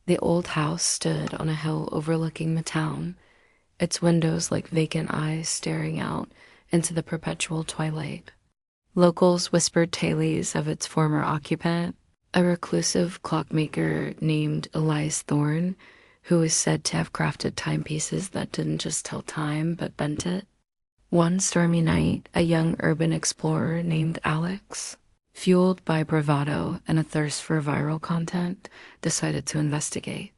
The old house stood on a hill overlooking the town, its windows like vacant eyes staring out into the perpetual twilight. Locals whispered tales of its former occupant, a reclusive clockmaker named Elias Thorne, who was said to have crafted timepieces that didn't just tell time but bent it. One stormy night, a young urban explorer named Alex, fueled by bravado and a thirst for viral content, decided to investigate.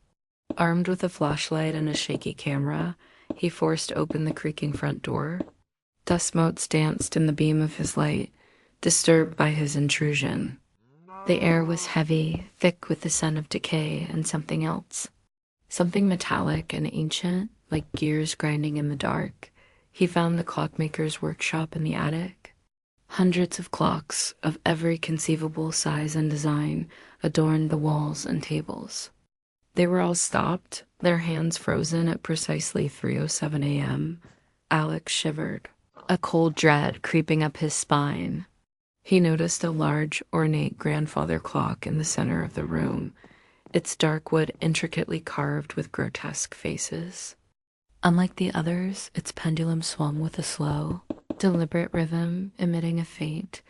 Armed with a flashlight and a shaky camera, he forced open the creaking front door. Dust motes danced in the beam of his light, disturbed by his intrusion. The air was heavy, thick with the scent of decay and something else. Something metallic and ancient, like gears grinding in the dark. He found the clockmaker's workshop in the attic. Hundreds of clocks of every conceivable size and design adorned the walls and tables. They were all stopped, their hands frozen at precisely 3:07 a.m. Alex shivered, a cold dread creeping up his spine. He noticed a large, ornate grandfather clock in the center of the room, its dark wood intricately carved with grotesque faces. Unlike the others, its pendulum swung with a slow, deliberate rhythm, emitting a faint,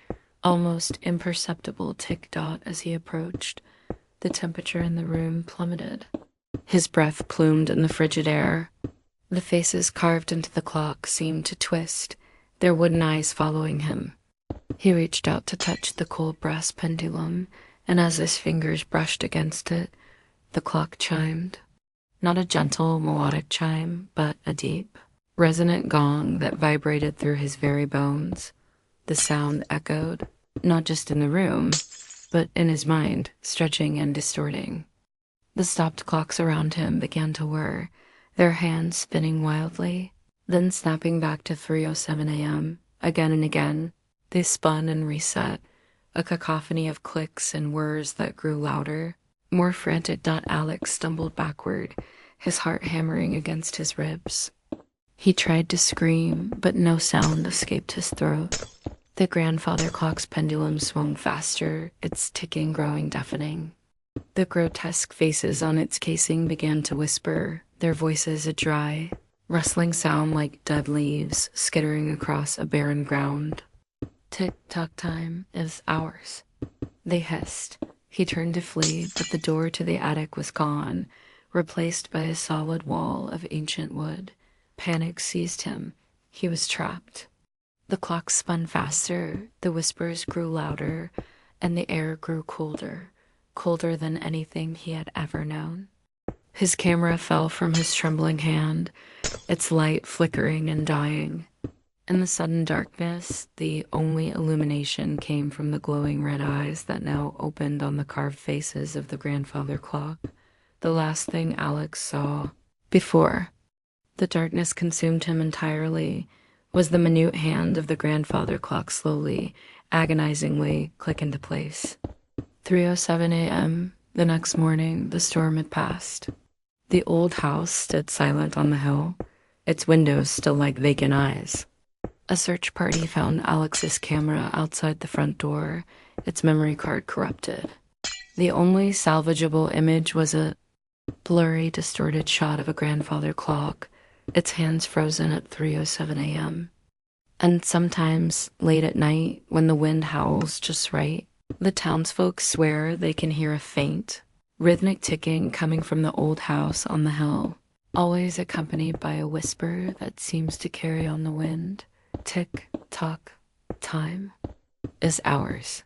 almost imperceptible tick-dot as he approached. The temperature in the room plummeted. His breath plumed in the frigid air. The faces carved into the clock seemed to twist, their wooden eyes following him. He reached out to touch the cold brass pendulum, and as his fingers brushed against it, the clock chimed. Not a gentle, melodic chime, but a deep, resonant gong that vibrated through his very bones. The sound echoed, not just in the room, but in his mind, stretching and distorting. The stopped clocks around him began to whir, their hands spinning wildly, then snapping back to 3:07 a.m. Again and again, they spun and reset, a cacophony of clicks and whirs that grew louder, more frantic. Alex stumbled backward, his heart hammering against his ribs. He tried to scream, but no sound escaped his throat. The grandfather clock's pendulum swung faster, its ticking growing deafening. The grotesque faces on its casing began to whisper, their voices a dry, rustling sound like dead leaves skittering across a barren ground. Tick-tock time is ours, they hissed. He turned to flee, but the door to the attic was gone, replaced by a solid wall of ancient wood. Panic seized him. He was trapped. The clock spun faster, the whispers grew louder, and the air grew colder, colder than anything he had ever known. His camera fell from his trembling hand, its light flickering and dying. In the sudden darkness, the only illumination came from the glowing red eyes that now opened on the carved faces of the grandfather clock, the last thing Alex saw. Before the darkness consumed him entirely was the minute hand of the grandfather clock slowly, agonizingly click into place. 3:07 a.m. The next morning, the storm had passed. The old house stood silent on the hill, its windows still like vacant eyes. A search party found Alex's camera outside the front door, its memory card corrupted. The only salvageable image was a blurry, distorted shot of a grandfather clock, its hands frozen at 3:07 a.m. And sometimes, late at night, when the wind howls just right, the townsfolk swear they can hear a faint, rhythmic ticking coming from the old house on the hill, always accompanied by a whisper that seems to carry on the wind. Tick-tock, time is ours.